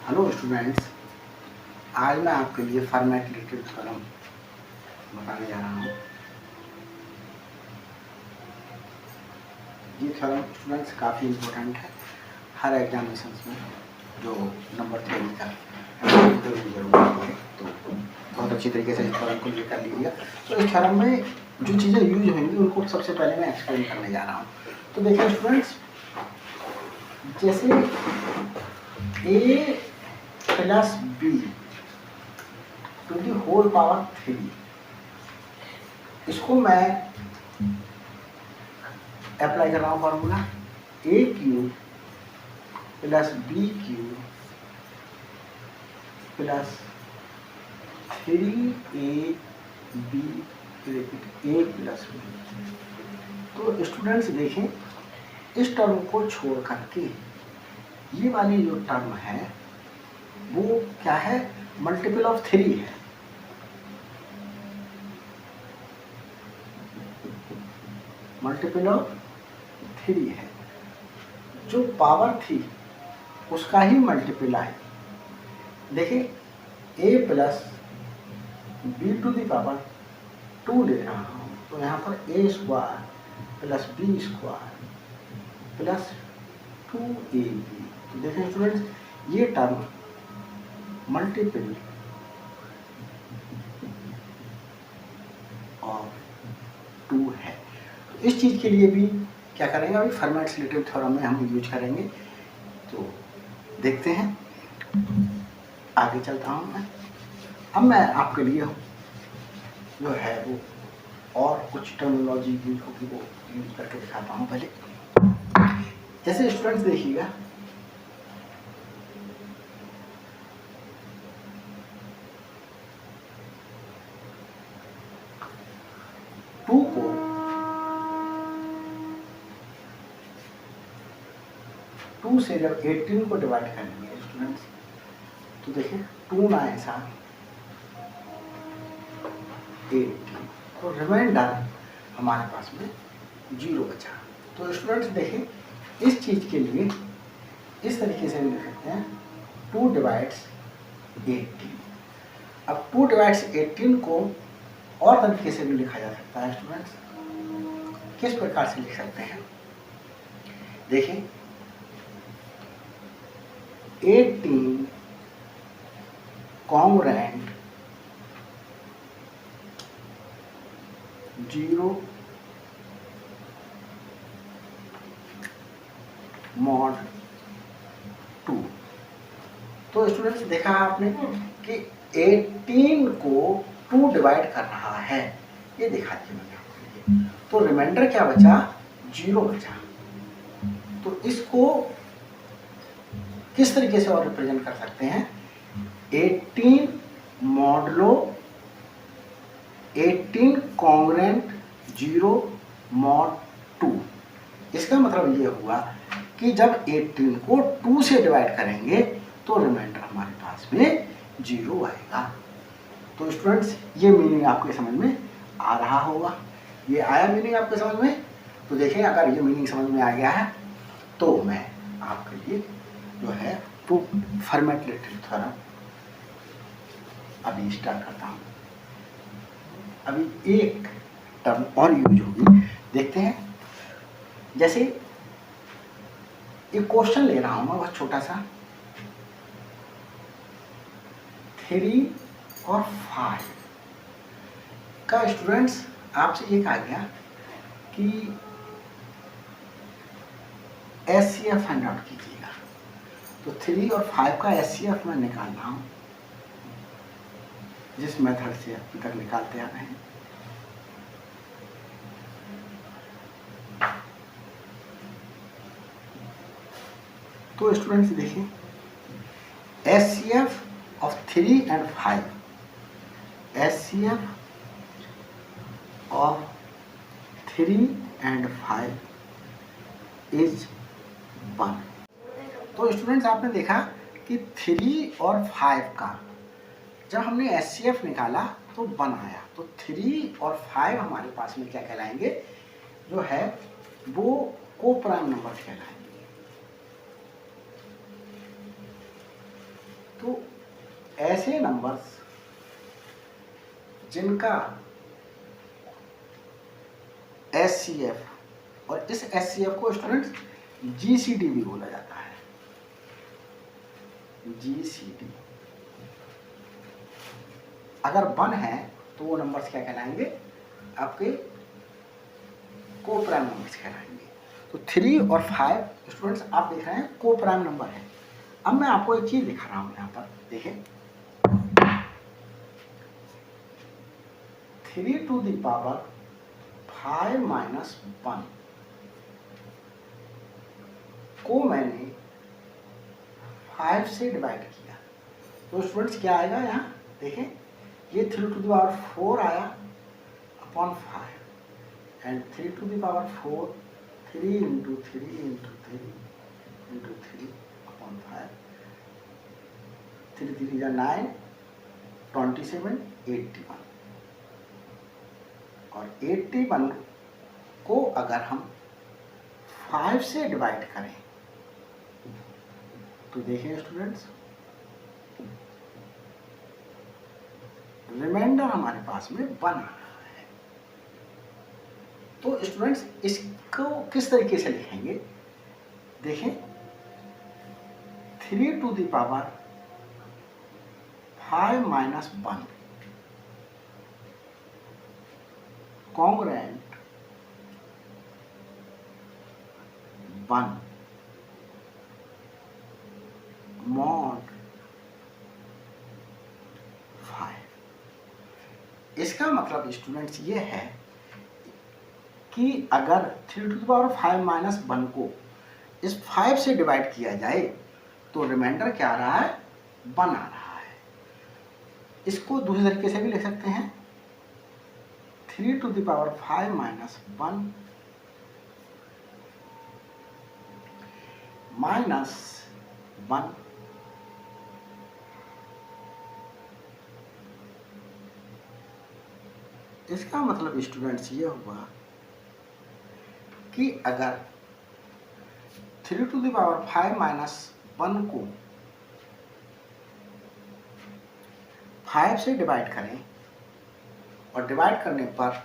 Hello students, आज मैं आपके लिए फॉर्मेट रिलेटेड थ्योरम बताने जा रहा हूँ। ये थ्योरम स्टूडेंट्स काफ़ी इम्पोर्टेंट है हर एग्जामिनेशंस में, जो नंबर थ्योरी का जरूरत है, तो बहुत अच्छी तरीके से इस थ्योरम को कर लीजिएगा। तो इस थ्योरम में जो चीज़ें यूज होंगी उनको सबसे पहले मैं एक्सप्लेन करने जा रहा हूँ। तो देखिए स्टूडेंट्स, जैसे a plus B to the whole power 3, इसको मैं अप्लाई कर रहा हूँ formula A cube plus B cube plus 3ab A plus B. तो स्टूडेंट्स देखें, इस टर्म को छोड़ करके ये वाली जो टर्म है वो क्या है, मल्टीपल ऑफ 3 है। मल्टीपल ऑफ 3 है, जो पावर थी उसका ही मल्टीप्लाई। देखिए a plus B to the power 2 ले रहा हूँ, तो यहाँ पर a square plus b square plus 2ab। तो देखें स्टूडेंट्स, ये टर्म मल्टीपल ऑफ 2 है। तो इस चीज़ के लिए भी क्या करेंगे, अभी फॉर्मेट रिलेटेड थ्योरम में हम यूज करेंगे। तो देखते हैं, आगे चलता हूँ मैं। अब मैं आपके लिए जो है वो और कुछ टर्मिनोलॉजी यूज होगी वो यूज करके दिखाता हूँ। पहले जैसे स्टूडेंट्स देखिएगा, टू को टू से जब 18 को डिवाइड करेंगे स्टूडेंट्स, तो देखिए 2 9 7 18, तो रिमाइंडर हमारे पास में 0 बचा। तो स्टूडेंट्स देखें, इस चीज के लिए इस तरीके से लिख सकते हैं 2 डिवाइड्स 18। अब 2 डिवाइड्स 18 को और तरीके से भी लिखा जा सकता है स्टूडेंट्स। किस प्रकार से लिख सकते हैं, देखिए 18 कॉन्ग्रुएंट 0 मॉड 2। तो स्टूडेंट्स देखा आपने कि 18 को 2 डिवाइड कर रहा है, ये दिखा दिया मैंने आपके लिए। तो रिमाइंडर क्या बचा, 0 बचा। तो इसको किस तरीके से और रिप्रेजेंट कर सकते हैं, 18 मॉडलो 18 कॉन्ग्रुएंट 0 मॉड 2। इसका मतलब ये हुआ कि जब 18 को 2 से डिवाइड करेंगे तो रिमाइंडर हमारे पास में 0 आएगा। तो स्टूडेंट्स, ये मीनिंग आपके समझ में आ रहा होगा। ये आया मीनिंग आपके समझ में? तो देखें, अगर ये मीनिंग समझ में आ गया है तो मैं आपके लिए जो है वो फॉर्मेट रिलेटेड थ्योरम अभी स्टार्ट करता हूँ। अभी एक टर्म और यूज होगी, देखते हैं। जैसे एक क्वेश्चन ले रहा हूं मैं बहुत छोटा सा, 3 और 5 का स्टूडेंट्स आपसे ये कहा गया कि एचसीएफ फाइंड आउट कीजिएगा। तो 3 और 5 का एचसीएफ मैं निकाल रहा हूं, जिस मेथड से अभी तक निकालते आ रहे हैं। तो स्टूडेंट्स देखिए, HCF of 3 and 5, HCF of 3 and 5 is 1। तो स्टूडेंट्स आपने देखा कि 3 और 5 का जब हमने एचसीएफ निकाला तो 1 आया। तो 3 और 5 हमारे पास में क्या कहलाएंगे, जो है वो को प्राइम नंबर कहलाएंगे। तो ऐसे नंबर्स जिनका HCF, और इस HCF को स्टूडेंट्स GCD भी बोला जाता है, GCD, अगर 1 है तो वो नंबर्स क्या कहलाएंगे, आपके को प्राइम नंबर्स कहलाएंगे। तो 3 और 5 स्टूडेंट्स आप देख रहे हैं को प्राइम नंबर है। अब मैं आपको एक चीज दिखा रहा हूं यहां पर, देखें 3 टू द पावर 5 माइनस 1 को मैंने 5 से डिवाइड किया, तो स्टूडेंट्स क्या आएगा यहाँ, देखें ये 3 टू द पावर 4 आया upon 5 and 3 to the power 4, 3 into 3 into 3 into 3 upon 5, 3 3 या 9, 27, 81, और 81 को अगर हम 5 से डिवाइड करें तो देखें स्टूडेंट्स रिमाइंडर हमारे पास में 1 आ रहा है। तो स्टूडेंट्स इसको किस तरीके से लिखेंगे, देखें 3 to the power 5 minus 1 congruent 1 mod 5। इसका मतलब स्टूडेंट्स ये है कि अगर 3 टू द पावर 5 माइनस 1 को इस 5 से डिवाइड किया जाए तो रिमाइंडर क्या आ रहा है, 1 आ रहा है। इसको दूसरे तरीके से भी लिख सकते हैं 3 to the power 5 minus 1 minus 1 इसका मतलब स्टूडेंट्स ये हुआ कि अगर 3 टू द पावर 5 माइनस 1 को 5 से डिवाइड करें और डिवाइड करने पर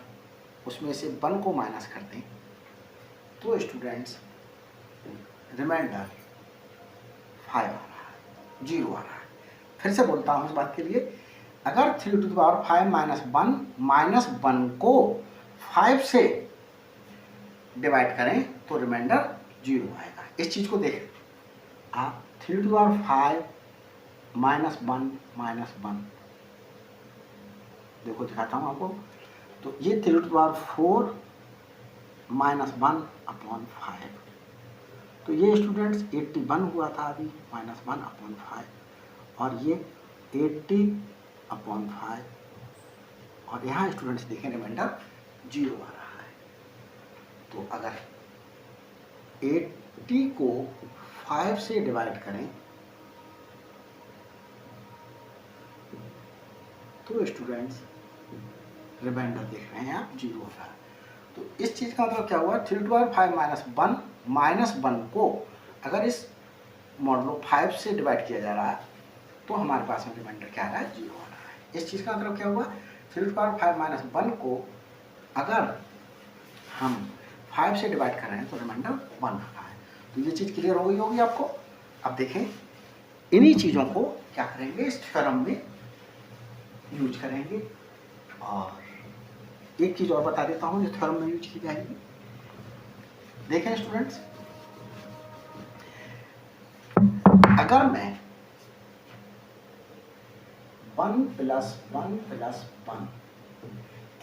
उसमें से 1 को माइनस कर दें तो स्टूडेंट्स रिमाइंडर 5 आ रहा है, 0 आ रहा है। फिर से बोलता हूँ इस बात के लिए, अगर 3 to the power 5 minus 1 minus 1 को 5 से डिवाइड करें तो रिमाइंडर 0 आएगा। इस चीज को देखें आप, 3 to the power 5 minus 1 minus 1, देखो दिखाता हूँ आपको, तो ये 3 to the power 4 minus 1 upon 5, तो ये स्टूडेंट्स 81 हुआ था अभी, माइनस 1 अपॉन 5, और ये 80 अपॉन 5, और यहाँ स्टूडेंट्स देखें रिमाइंडर 0 आ रहा है। तो अगर 80 को 5 से डिवाइड करें तो स्टूडेंट्स रिमाइंडर देख रहे हैं आप 0 हो रहा है। तो इस चीज का मतलब क्या हुआ, 3 टू पावर 5 माइनस 1 माइनस 1 को अगर इस मॉडलो 5 से डिवाइड किया जा रहा है तो हमारे पास में रिमाइंडर क्या आ रहा है, 0 आ रहा है। इस चीज का मतलब क्या हुआ, 3 टू पावर 5 माइनस 1 को अगर हम 5 से डिवाइड कर रहे हैं तो रिमाइंडर 1 आ रहा है। तो ये चीज क्लियर हो गई होगी आपको। अब देखें इन्हीं चीजों को क्या करेंगे, इस थ्योरम में यूज करेंगे। और एक चीज और बता देता हूं जो थ्योरम में यूज की जाएगी। देखें स्टूडेंट्स, अगर मैं 1 प्लस 1 प्लस 1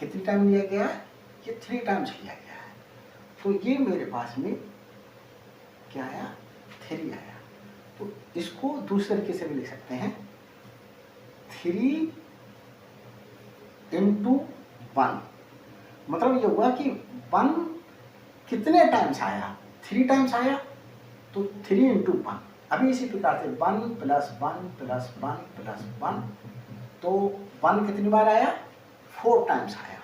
कितनी टाइम लिया गया है, ये 3 टाइम्स लिया गया है, तो ये मेरे पास में क्या आया, 3 आया। तो इसको दूसरे तरीके से भी लिख सकते हैं 3 इंटू 1, मतलब ये हुआ कि 1 कितने टाइम्स आया, 3 टाइम्स आया, तो 3 इंटू 1। अभी इसी प्रकार से 1 प्लस 1 प्लस 1 प्लस 1, तो 1 कितनी बार आया, 4 टाइम्स आया,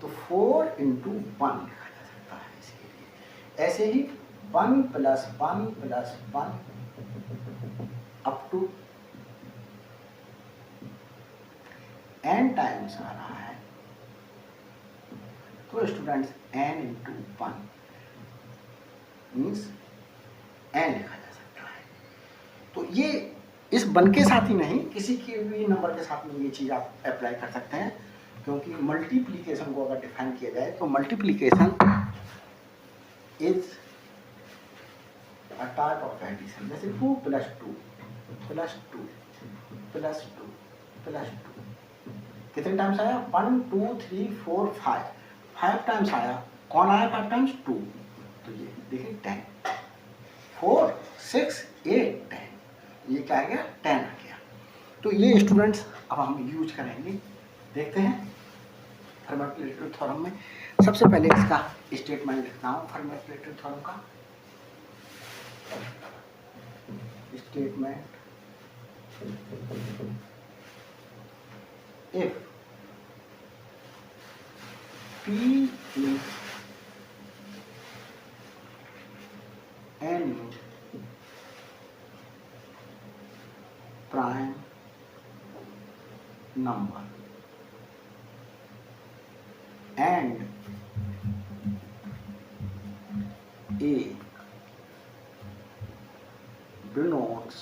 तो 4 इंटू 1 लिखा जा सकता है इसके लिए। ऐसे ही 1 प्लस 1 प्लस 1 अप टू तो students n into 1 means n लिखा जा सकता है। तो ये इस 1 के साथ ही नहीं, किसी के भी नंबर के साथ में ये चीज़ आप अप्लाई कर सकते हैं, क्योंकि मल्टीप्लीकेशन को अगर डिफाइन किया जाए तो multiplication is a type of addition. जैसे 2 + 2 + 2 + 2 + 2 कितने टाइम्स आया? 1 2 3 4 5 टाइम्स आया। कौन आया 5 टाइम्स? 2। तो ये देखिए 10 4 6 8 10, ये क्या आ गया? 10 आ गया। तो ये स्टूडेंट्स अब हम यूज करेंगे, देखते हैं फर्मेट थ्योरम में। सबसे पहले इसका स्टेटमेंट लिखता हूँ फर्मेट थ्योरम का। Statement if P is any prime number and A denotes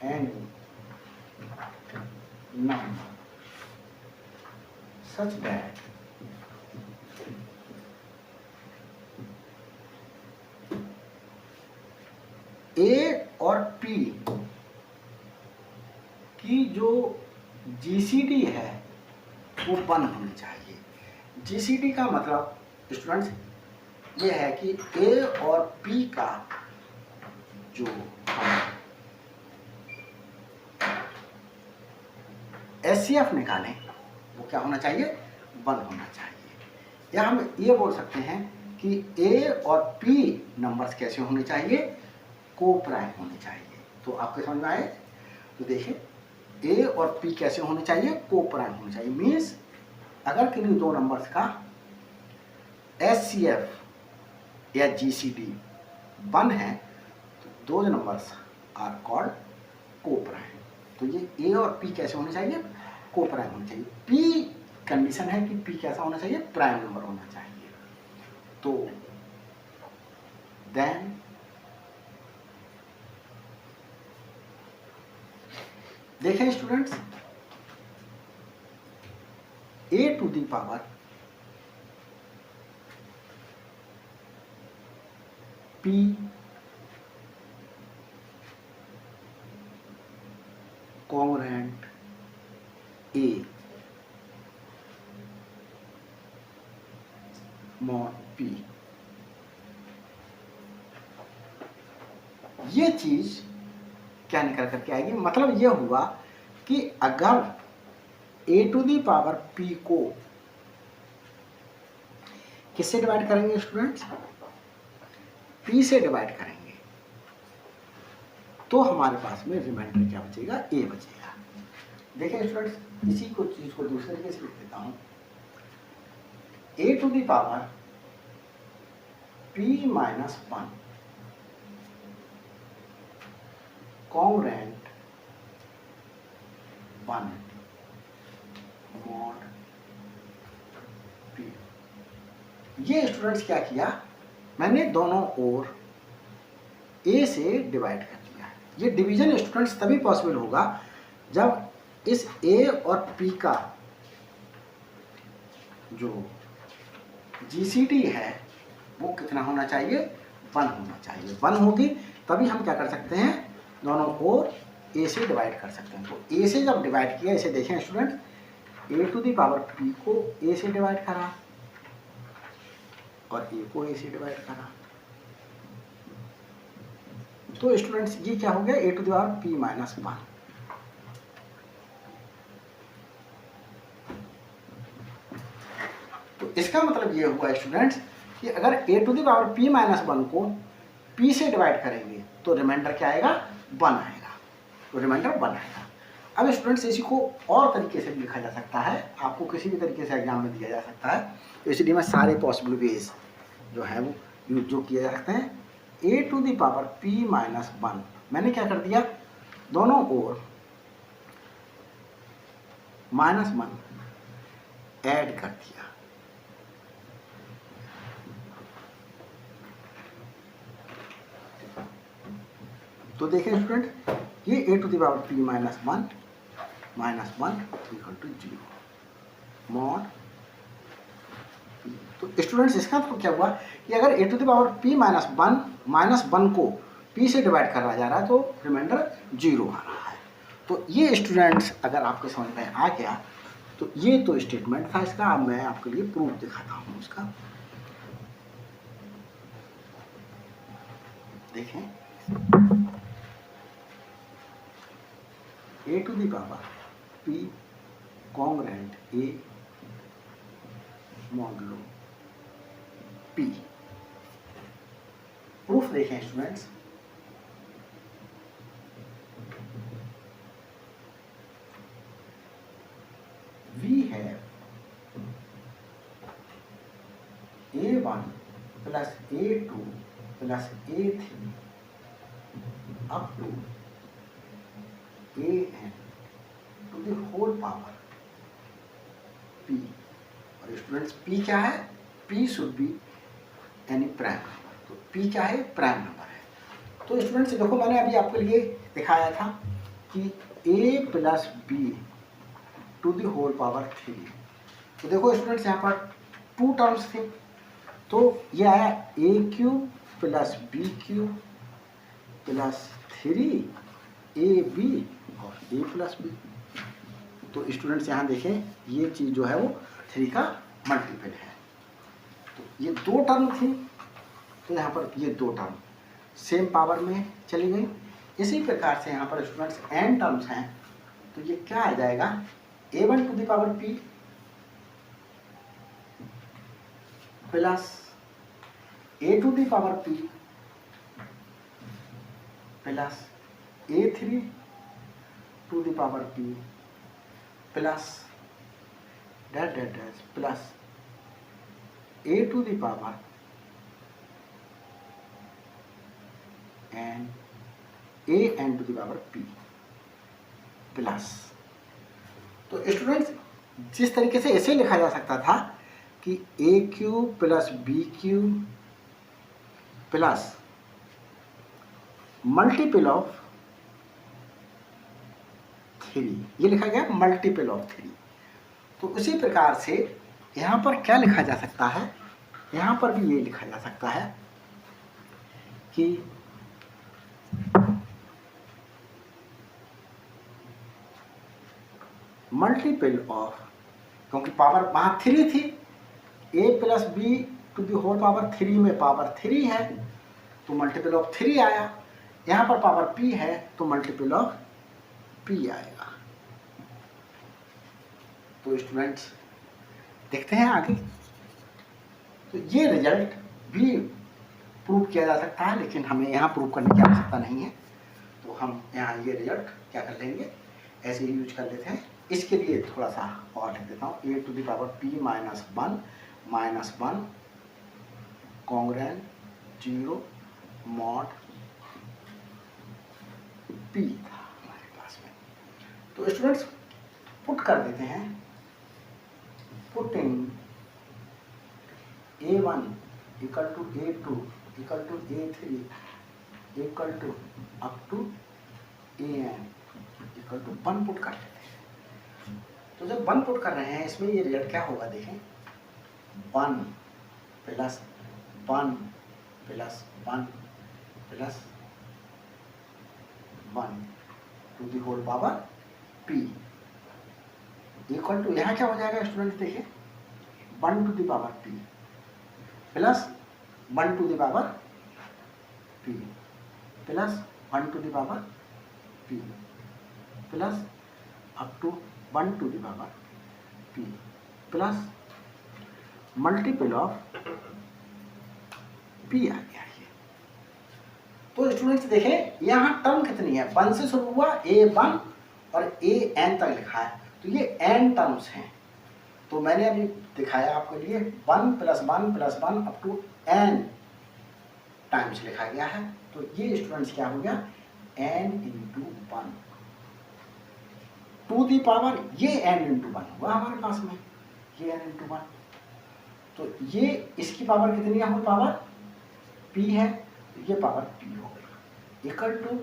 any number such that A और P की जो GCD है वो 1 होनी चाहिए। GCD का मतलब स्टूडेंट्स ये है कि A और P का जो HCF निकालें वो क्या होना चाहिए? 1 होना चाहिए। या हम ये बोल सकते हैं कि A और P नंबर्स कैसे होने चाहिए? को प्राइम होने चाहिए। तो आपके समझ में आए? तो देखिए A और P कैसे होने चाहिए? को प्राइम होने चाहिए। मीन्स अगर किन्हीं दो नंबर्स का HCF या GCD 1 है तो दो नंबर्स आर कॉल्ड को प्राइम। तो ये A और P कैसे होने चाहिए? को प्राइम होने चाहिए। P कंडीशन है कि P कैसा होना चाहिए? प्राइम नंबर होना चाहिए। तो देन देखें students, A to the power P congruent A mod P, ये चीज क्या निकल करके आएगी? मतलब यह हुआ कि अगर A to the power P को किससे डिवाइड करेंगे स्टूडेंट्स? P से डिवाइड करेंगे तो हमारे पास में रिमाइंडर क्या बचेगा? A बचेगा। देखिए स्टूडेंट्स, इसी को चीज को दूसरे तरीके से लिख देता हूं। A to the power P - 1 congruent 1 mod P। ये स्टूडेंट्स क्या किया? मैंने दोनों ओर A से डिवाइड कर दिया। ये डिवीजन स्टूडेंट्स तभी पॉसिबल होगा जब इस A और P का जो GCD है वो कितना होना चाहिए? 1 होना चाहिए। 1 होगी तभी हम क्या कर सकते हैं? दोनों ओर A से डिवाइड कर सकते हैं। तो A से जब डिवाइड किया, इसे देखें student, A to the power P को A से डिवाइड करा और A को A से डिवाइड करा, तो स्टूडेंट्स ये क्या हो गया? A to the power P - 1। तो इसका मतलब ये हुआ स्टूडेंट्स कि अगर A to the power P - 1 को P से डिवाइड करेंगे तो रिमाइंडर क्या आएगा? 1 आएगा। तो रिमाइंडर 1 आएगा। अब स्टूडेंट्स इसी को और तरीके से भी लिखा जा सकता है, आपको किसी भी तरीके से एग्जाम में दिया जा सकता है। तो इसलिए मैं सारे पॉसिबल वेज जो है वो यूज जो किए जा सकते हैं। A to the power P - 1 मैंने क्या कर दिया? दोनों ओर -1 ऐड कर दिया। तो देखें स्टूडेंट, ये a to the power p -1 equal to 0 mod. तो स्टूडेंट्स इसका तो क्या हुआ कि अगर a to the power p -1 को p से डिवाइड करा जा रहा है तो रिमाइंडर 0 आ रहा है। तो ये स्टूडेंट्स अगर आपके समझ में आ गया तो ये तो स्टेटमेंट था इसका। अब मैं आपके लिए प्रूफ दिखाता हूँ उसका। देखें, a to the power p congruent a modulo p। Proof देखें students, we have a1 plus a2 plus a3 up to an to the whole power p। और स्टूडेंट्स p क्या है? p शुड बी यानी prime number. तो p क्या है? Prime number है। तो स्टूडेंट्स देखो, मैंने अभी आपके लिए दिखाया था कि a plus B to the whole power 3। तो देखो स्टूडेंट्स यहाँ पर 2 टर्म्स थे, तो ये आया a cube plus B cube plus 3ab और a प्लस बी। तो स्टूडेंट्स यहाँ देखें, ये चीज़ जो है वो 3 का मल्टीपल है। तो ये 2 टर्म थी, तो यहाँ पर ये 2 टर्म सेम पावर में चली गई। इसी प्रकार से यहाँ पर स्टूडेंट्स n टर्म्स हैं, तो ये क्या आ जाएगा? a1 to the power p plus a to the power p plus a3 to the power p plus dash dash dash plus a to the power n to the power p plus. तो students जिस तरीके से ऐसे लिखा जा सकता था कि a cube plus B cube plus multiple of 3, ये लिखा गया मल्टीपल ऑफ 3। तो उसी प्रकार से यहाँ पर क्या लिखा जा सकता है? यहाँ पर भी ये लिखा जा सकता है कि मल्टीपल ऑफ, क्योंकि पावर वहाँ 3 थी, a plus B to the whole power 3 में पावर 3 है तो मल्टीपल ऑफ 3 आया। यहाँ पर पावर p है तो मल्टीपल ऑफ p आएगा। तो स्टूडेंट्स देखते हैं आगे। तो ये रिजल्ट भी प्रूव किया जा सकता है, लेकिन हमें यहाँ प्रूव करने की आवश्यकता नहीं है। तो हम यहाँ ये रिजल्ट क्या कर लेंगे, ऐसे ही यूज कर लेते हैं। इसके लिए थोड़ा सा और लिख देता हूँ, a to the power p -1 congruent 0 mod p था हमारे पास में। तो स्टूडेंट्स पुट कर देते हैं, putting a1 equal to a2 equal to a3 equal to up to an equal to 1 put कर लेते हैं। तो जब 1 पुट कर रहे हैं, इसमें ये रिजल्ट क्या होगा देखें, 1 plus 1 plus 1 plus 1 to the whole power p equal to, यहाँ क्या हो जाएगा स्टूडेंट देखिए, 1 to the power p plus 1 to the power p plus 1 to the power p plus up to 1 to the power p plus multiple of p आ गया ये। तो students देखें यहाँ टर्म कितनी है, 1 से शुरू हुआ, a1 और an तक लिखा है, तो ये n टर्म्स हैं। तो मैंने अभी दिखाया आपके लिए 1 plus 1 plus 1 up to n times लिखा गया है। तो ये स्टूडेंट्स क्या हो गया, n into 1 to the power ये n इंटू 1 हुआ हमारे पास में, ये n इंटू 1, तो ये इसकी पावर कितनी है, पावर p है, ये पावर p हो गई इक्वल टू,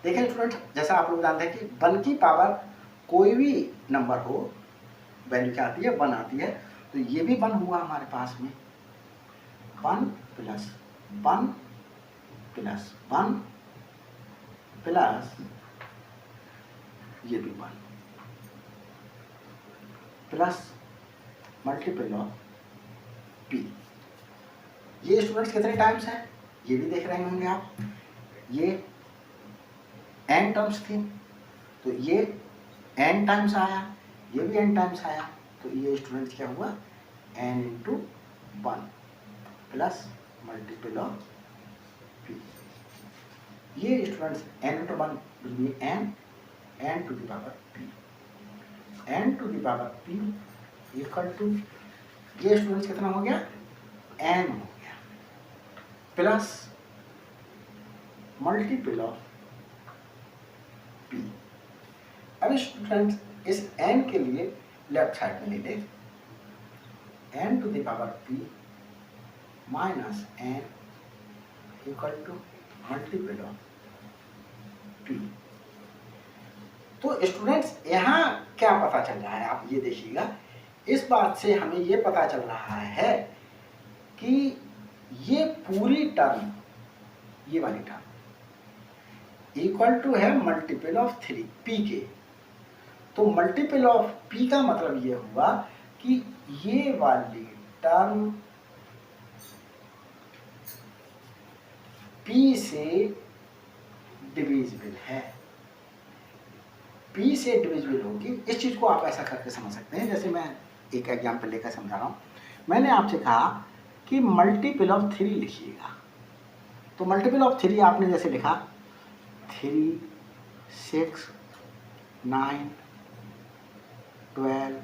देखें स्टूडेंट जैसा आप लोग जानते हैं कि 1 की पावर कोई भी नंबर हो वैल्यू क्या आती है, 1 आती है, तो ये भी 1 हुआ हमारे पास में, 1 प्लस 1 प्लस 1 प्लस ये भी 1 प्लस मल्टीपल ऑफ p। ये स्टूडेंट्स कितने टाइम्स है ये भी देख रहे होंगे आप, ये n टर्म्स थी तो ये n टाइम्स आया, ये भी n टाइम्स आया, तो ये स्टूडेंट्स क्या हुआ, n into 1 plus multiple of p। ये students n into 1 will be n to the power p, n to the power p equal to, ये स्टूडेंट्स कितना हो गया, n हो गया प्लस मल्टीपल ऑफ p। अब स्टूडेंट्स इस n के लिए लेफ्ट साइड में ले लें, n to the power p minus n equal to multiple of p। तो स्टूडेंट्स यहाँ क्या पता चल रहा है, आप ये देखिएगा, इस बात से हमें ये पता चल रहा है कि ये पूरी टर्म, ये वाली टर्म इक्वल टू है मल्टीपल ऑफ 3 p के। तो मल्टीपल ऑफ p का मतलब ये हुआ कि ये वाली टर्म p से डिविजिबल है, p से डिविजिबल होगी। इस चीज को आप ऐसा करके समझ सकते हैं, जैसे मैं एक एग्जाम्पल लेकर समझा रहा हूँ। मैंने आपसे कहा कि मल्टीपल ऑफ 3 लिखिएगा, तो मल्टीपल ऑफ 3 आपने जैसे लिखा 3, 6, 9, 12,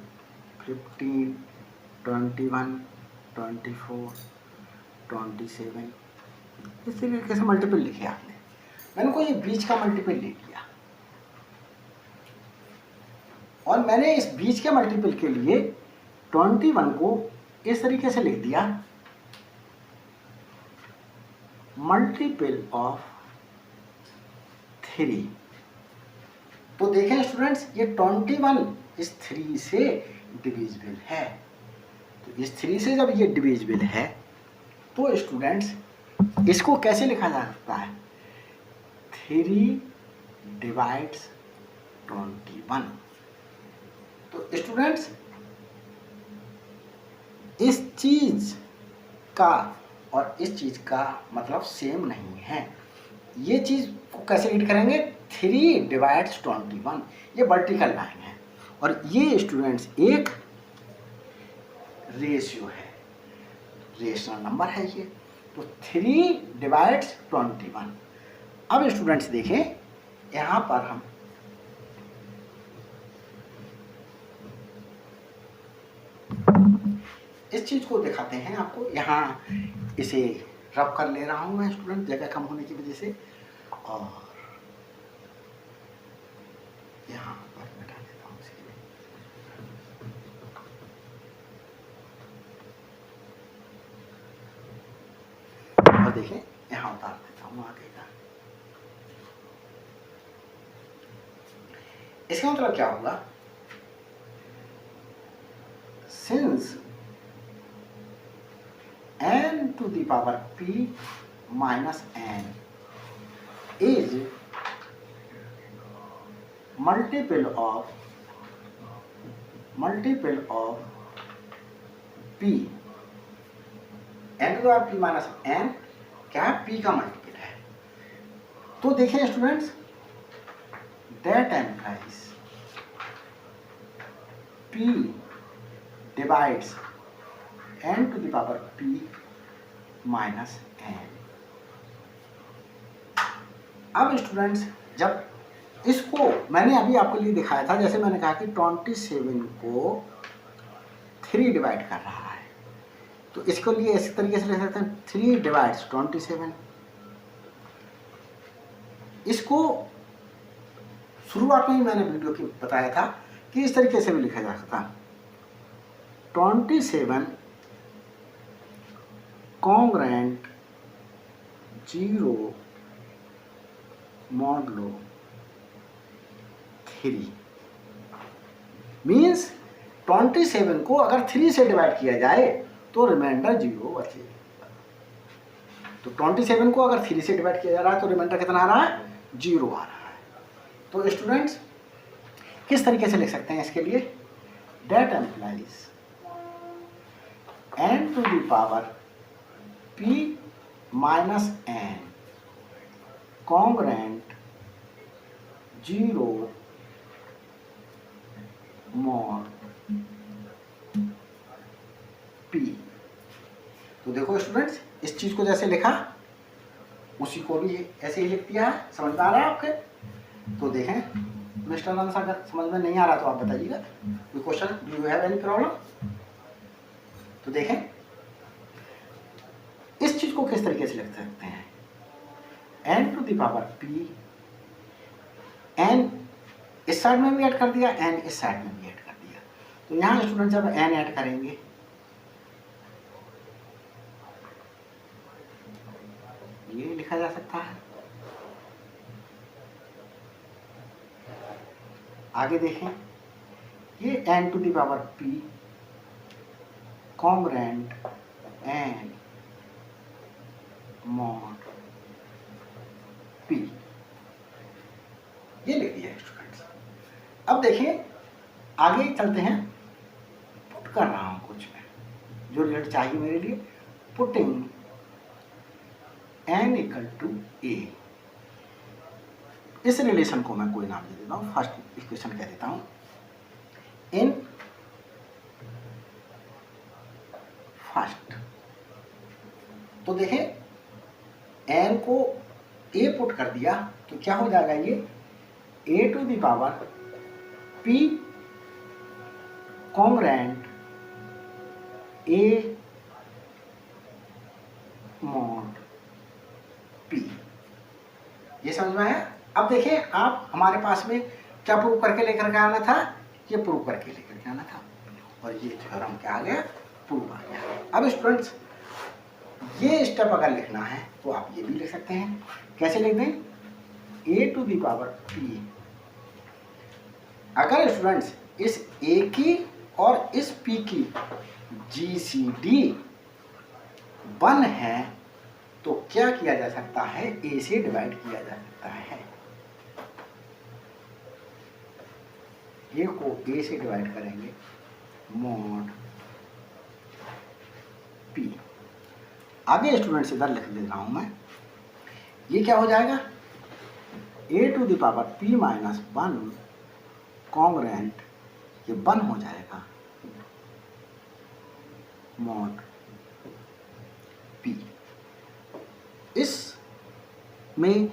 15, 21, 24, 27, इस तरीके से मल्टीपल लिखे आपने। मैंने कोई बीच का मल्टीपल ले लिया और मैंने इस बीच के मल्टीपल के लिए 21 को इस तरीके से लिख दिया, मल्टीपल ऑफ 3। तो देखें स्टूडेंट्स, ये 21 इस 3 से डिविजिबल है, तो इस 3 से जब ये डिविजिबल है तो स्टूडेंट्स इसको कैसे लिखा जा सकता है, 3 डिवाइड्स 21। तो स्टूडेंट्स इस चीज का और इस चीज का मतलब सेम नहीं है। ये चीज को कैसे रीड करेंगे, 3 डिवाइड्स 21, ये वर्टिकल लाइन है और ये स्टूडेंट्स एक रेशियो है, रेशनल नंबर है ये, तो 3 डिवाइड्स 21। अब स्टूडेंट्स देखें, यहां पर हम इस चीज को दिखाते हैं आपको, यहाँ इसे रब कर ले रहा हूं मैं स्टूडेंट, जगह कम होने की वजह से, और यहाँ पर बैठा देता हूँ इसके लिए। और देखें यहाँ उतार देता हूँ आगे का। इसका मतलब क्या होगा, since n to the power p minus n is multiple of p, n to the power p minus n क्या है, p का मल्टीपल है। तो देखें students, that implies p divides n to the power p minus n। अब students जब इसको मैंने अभी आपके लिए दिखाया था, जैसे मैंने कहा कि 27 को 3 डिवाइड कर रहा है, तो इसको लिए इस तरीके से लिख सकते हैं 3 डिवाइड्स 27। इसको शुरुआत में ही मैंने वीडियो की बताया था कि इस तरीके से भी लिखा जा सकता। 27 कॉन्ग्रेंट 0 मॉडलो 3 मीन्स 27 को अगर 3 से डिवाइड किया जाए तो रिमाइंडर 0 बचेगा। तो 27 को अगर 3 से डिवाइड किया जा रहा है तो रिमाइंडर कितना आ रहा है? 0 आ रहा है। तो स्टूडेंट्स किस तरीके से लिख सकते हैं इसके लिए? That implies n to the power p minus n congruent 0 mod p। तो देखो स्टूडेंट्स, इस चीज को जैसे लिखा उसी को भी ऐसे ही लिख दिया है। समझ में आ रहा है आपके? तो देखें मिस्टर नंस, अगर समझ में नहीं आ रहा तो आप बताइएगा। कोई question, do you have any problem? तो देखें इस चीज को किस तरीके से लिख सकते हैं? n to the power p, n इस साइड में भी ऐड कर दिया, n इस साइड में भी ऐड कर दिया। तो यहां स्टूडेंट जब n ऐड करेंगे ये लिखा जा सकता है। आगे देखें, ये n to the power p congruent n mod p, ये लिख दिया स्टूडेंट्स। अब देखिए आगे चलते हैं। पुट कर रहा हूं कुछ में जो रिजल्ट चाहिए मेरे लिए। Putting n equal to a, इस रिलेशन को मैं कोई नाम दे देता हूं, फर्स्ट इक्वेशन कह देता हूं। इन फर्स्ट, तो देखें n को a पुट कर दिया तो क्या हो जाएगा? ये a to the power p congruent a mod p। ये समझ में आया? अब देखिए आप, हमारे पास में क्या प्रूव करके लेकर के आना था? ये प्रूव करके लेकर के आना था और ये थ्योरम क्या आ गया? प्रूव आ गया। अब स्टूडेंट्स ये स्टेप अगर लिखना है तो आप ये भी लिख सकते हैं। कैसे लिख दें? a to the power p, अगर स्टूडेंट्स इस a की और इस p की GCD 1 है तो क्या किया जा सकता है? a से डिवाइड किया जा सकता है। a को a से डिवाइड करेंगे मॉड p। आगे स्टूडेंट्स इधर लिख दे रहा हूं मैं। ये क्या हो जाएगा? a to the power p minus 1 congruent, ये 1 हो जाएगा मॉड p। इस में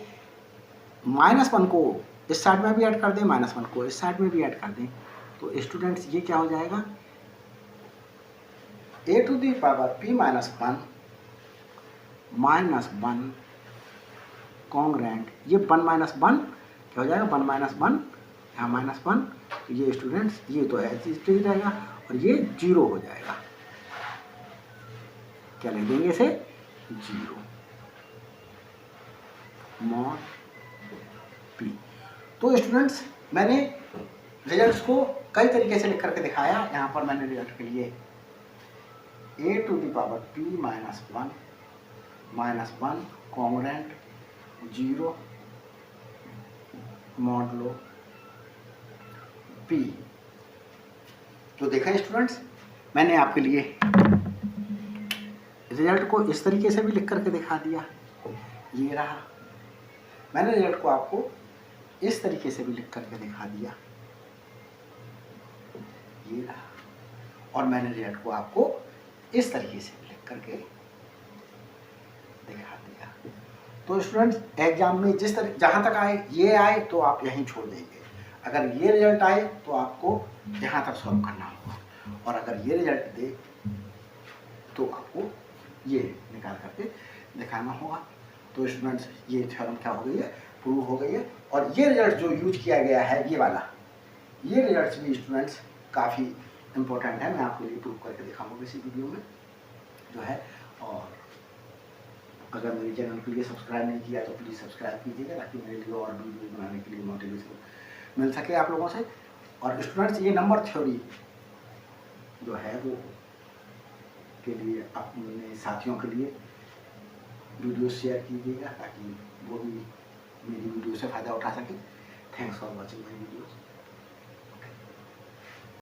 -1 को इस साइड में भी ऐड कर दें, -1 को इस साइड में भी ऐड कर दें, तो स्टूडेंट्स ये क्या हो जाएगा? a to the power p minus 1 congruent, ये 1 माइनस 1 क्या हो जाएगा? 1 माइनस 1, यहाँ -1, तो ये स्टूडेंट्स ये तो ऐसे ही रहेगा और ये 0 हो जाएगा। क्या लिख देंगे इसे? 0 मॉड p। तो स्टूडेंट्स मैंने रिजल्ट्स को कई तरीके से लिख करके दिखाया। यहाँ पर मैंने रिजल्ट के लिए a to the power p minus 1 congruent 0 modulo p। तो देखा स्टूडेंट्स, मैंने आपके लिए रिजल्ट को इस तरीके से भी लिख करके दिखा दिया। ये रहा, मैंने रिजल्ट को आपको इस तरीके से भी लिख करके दिखा दिया। ये रहा, और मैंने रिजल्ट को आपको इस तरीके से भी लिख करके दिखा दिया। तो स्टूडेंट्स एग्जाम में जिस तरह जहाँ तक आए, ये आए तो आप यहीं छोड़ देंगे। अगर ये रिजल्ट आए तो आपको यहाँ तक सॉल्व करना होगा, और अगर ये रिजल्ट दे तो आपको ये निकाल करके दिखाना होगा। तो स्टूडेंट्स ये थ्योरम क्या हो गई है? प्रूव हो गई है। और ये रिजल्ट जो यूज किया गया है ये वाला, ये रिजल्ट्स भी स्टूडेंट्स काफ़ी इम्पोर्टेंट है। मैं आपके लिए प्रूव करके दिखाऊंगा इसी वीडियो में जो है। और अगर मेरे चैनल के लिए सब्सक्राइब नहीं किया तो प्लीज़ सब्सक्राइब कीजिएगा, ताकि मेरे लिए और वीडियो बनाने के लिए मोटिवेशन मिल सके आप लोगों से। और स्टूडेंट्स ये नंबर थ्योरी जो है वो के लिए अपने साथियों के लिए वीडियो शेयर कीजिएगा, ताकि वो भी मेरी वीडियो से फ़ायदा उठा सके। Thanks for watching my videos.